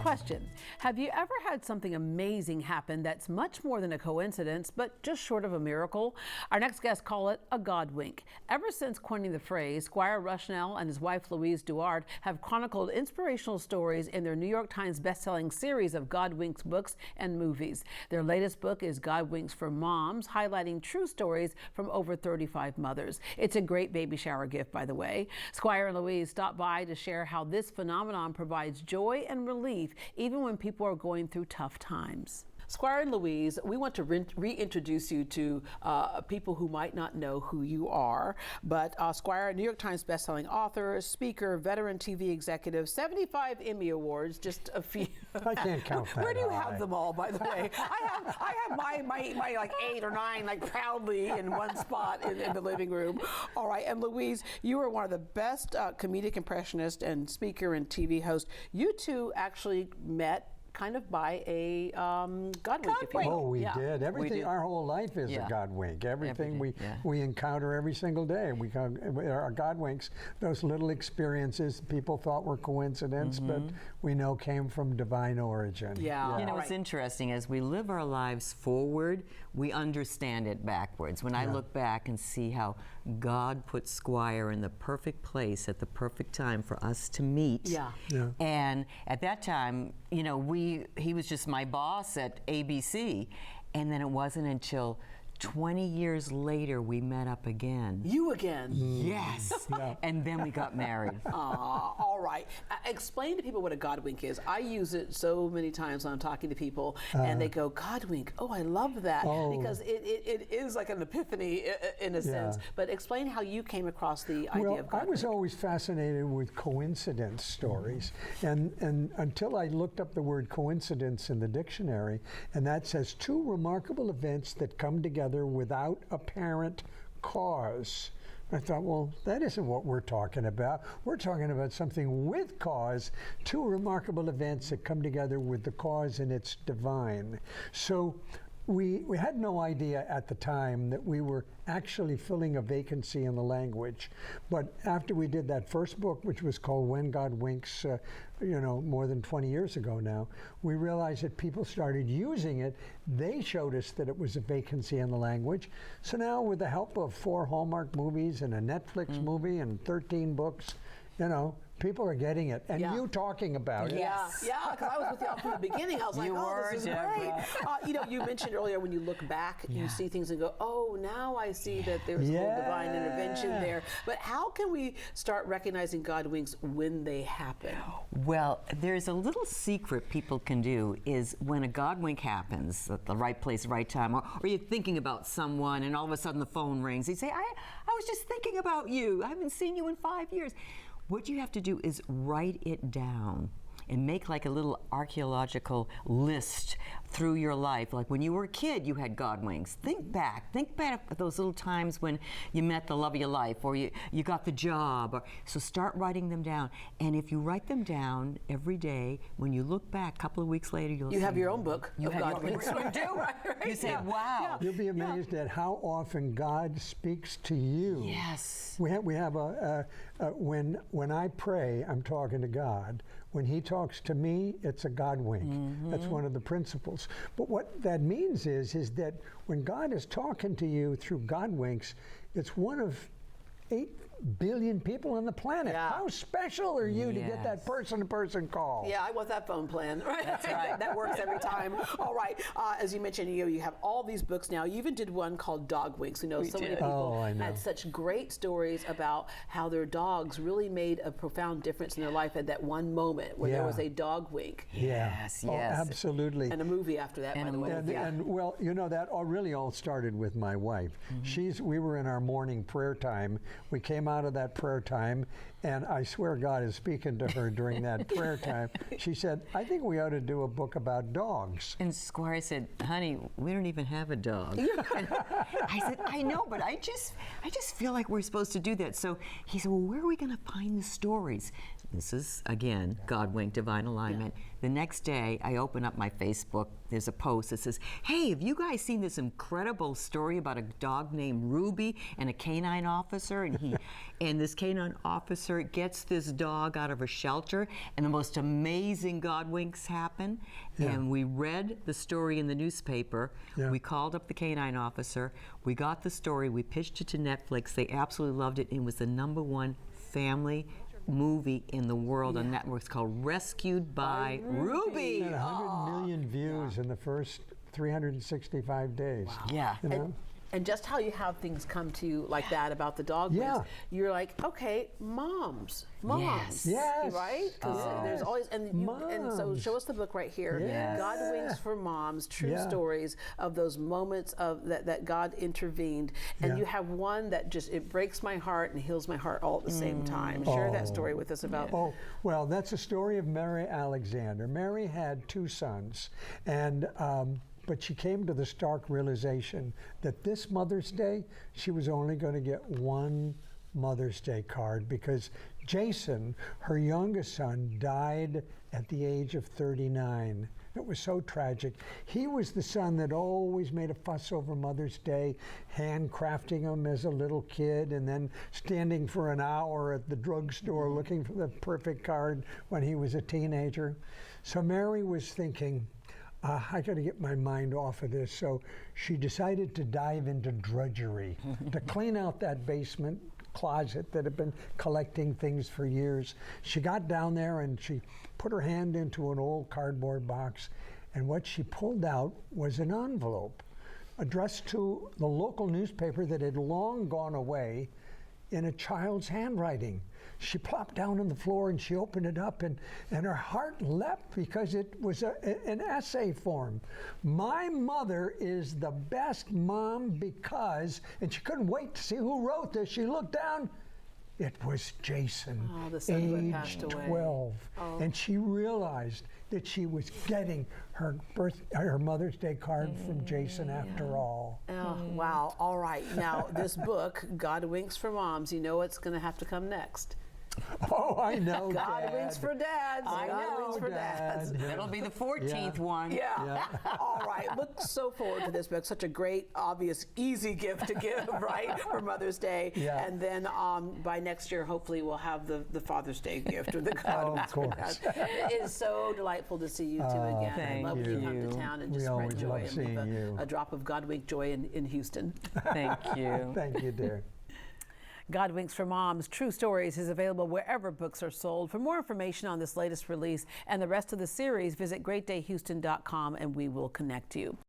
Question: have you ever had something amazing happen that's much more than a coincidence, but just short of a miracle? Our next guests call it a Godwink. Ever since coining the phrase, Squire Rushnell and his wife Louise Duard have chronicled inspirational stories in their New York Times bestselling series of Godwinks books and movies. Their latest book is Godwinks for Moms, highlighting true stories from over 35 mothers. It's a great baby shower gift, by the way. Squire and Louise stopped by to share how this phenomenon provides joy and relief even when people are going through tough times. Squire and Louise, we want to reintroduce you to people who might not know who you are. But Squire, New York Times bestselling author, speaker, veteran TV executive, 75 Emmy Awards, just a few. I can't count that. Where do you have them all, by the way? I have my like 8 or 9 like proudly in one spot in the living room. All right, and Louise, you are one of the best comedic impressionist and speaker and TV host. You two actually met kind of by a Godwink, if you will. Oh, we did. Everything, our whole life is a Godwink. Everything we encounter every single day. Our Godwinks, those little experiences people thought were coincidence, but we know came from divine origin. Yeah. You know, what's interesting, as we live our lives forward, we understand it backwards. When I look back and see how God put Squire in the perfect place at the perfect time for us to meet. And at that time, you know, he was just my boss at ABC, and then it wasn't until 20 years later we met up again. You again? Yes. And then we got married. All right. Explain to people what a Godwink is. I use it so many times when I'm talking to people, and they go, Godwink, oh, I love that. Because it is like an epiphany in a sense. But explain how you came across the idea of Godwink. I was always fascinated with coincidence stories. And until I looked up the word coincidence in the dictionary, and that says 2 remarkable events that come together without apparent cause. I thought, well, that isn't what we're talking about. We're talking about something with cause, 2 remarkable events that come together with the cause, and it's divine. So we had no idea at the time that we were actually filling a vacancy in the language. But after we did that first book, which was called When God Winks, you know, more than 20 years ago now, we realized that people started using it. They showed us that it was a vacancy in the language. So now, with the help of 4 Hallmark movies and a Netflix movie and 13 books, you know, people are getting it, and you talking about it. Yeah, because I was with you from the beginning. I was like, this is great. You know, you mentioned earlier when you look back, you see things and go, oh, now I see that there's a little divine intervention there. But how can we start recognizing Godwinks when they happen? Well, there's a little secret people can do is when a Godwink happens at the right place, right time, or you're thinking about someone and all of a sudden the phone rings. You say, I was just thinking about you. I haven't seen you in 5 years. What you have to do is write it down and make like a little archaeological list through your life. Like when you were a kid, you had Godwinks. Think back at those little times when you met the love of your life, or you got the job. So start writing them down. And if you write them down every day, when you look back a couple of weeks later, you have your own book of Godwinks. You do. Right. You say, wow. You'll be amazed at how often God speaks to you. Yes. We have when I pray, I'm talking to God. When he talks to me, it's a Godwink. That's one of the principles. But what that means is that when God is talking to you through Godwinks, it's one of 8 billion people on the planet. How special are you to get that person-to-person call? Yeah, I want that phone plan. That's right. That works every time. All right. As you mentioned, you have all these books now. You even did one called Dogwinks. You know, so many people had such great stories about how their dogs really made a profound difference in their life at that one moment where there was a dog wink. Yes. Oh, absolutely. And a movie after that, by the way. And well, you know, that really all started with my wife. We were in our morning prayer time. We came out of that prayer time, and I swear God is speaking to her during that prayer time. She said, I think we ought to do a book about dogs. And Squire said, honey, we don't even have a dog. I said, I know, but I just feel like we're supposed to do that. So he said, well, where are we going to find the stories? This is, again, Godwink, divine alignment. The next day, I open up my Facebook. There's a post that says, hey, have you guys seen this incredible story about a dog named Ruby and a canine officer? And this canine officer officer gets this dog out of a shelter, and the most amazing Godwinks happen. Yeah. And we read the story in the newspaper. Yeah. We called up the canine officer. We got the story. We pitched it to Netflix. They absolutely loved it. It was the #1 family movie in the world on networks called Rescued by Ruby. And 100 million views in the first 365 days. Wow. Yeah. You know? And just how you have things come to you like that about the dog Yeah. wings, you're like, okay, moms, Yes. right? Because there's always and so Moms. show us the book right here, Yes. Godwinks for Moms, true Yeah. stories of those moments of that God intervened, and Yeah. you have one that just it breaks my heart and heals my heart all at the same time. Share that story with us about. Oh, well, that's a story of Mary Alexander. Mary had 2 sons, and but she came to the stark realization that this Mother's Day, she was only going to get 1 Mother's Day card because Jason, her youngest son, died at the age of 39. It was so tragic. He was the son that always made a fuss over Mother's Day, handcrafting them as a little kid and then standing for an hour at the drugstore looking for the perfect card when he was a teenager. So Mary was thinking, I got to get my mind off of this. So she decided to dive into drudgery, to clean out that basement closet that had been collecting things for years. She got down there and she put her hand into an old cardboard box, and what she pulled out was an envelope addressed to the local newspaper that had long gone away in a child's handwriting. She plopped down on the floor and she opened it up, and her heart leapt because it was an essay form. My mother is the best mom because, and she couldn't wait to see who wrote this. She looked down. It was Jason, the son who had passed age away. 12. And she realized that she was getting her Mother's Day card from Jason after all. Oh, wow. All right. Now, this book, Godwinks for Moms, you know what's going to have to come next. Oh, I know, Godwinks Dad. for Dads. I Godwinks know, for Dads. Dad. That'll be the 14th one. Yeah. All right. Look so forward to this book. Such a great, obvious, easy gift to give, right, for Mother's Day. Yeah. And then by next year, hopefully, we'll have the Father's Day gift with the Godwinks of for course. Dads. It is so delightful to see you two again. thank I love when you come you. to town and We just spread always joy love and seeing leave you. a drop of Godwink joy in Houston. Thank you. Thank you, dear. Godwinks for Moms, True Stories is available wherever books are sold. For more information on this latest release and the rest of the series, visit greatdayhouston.com and we will connect you.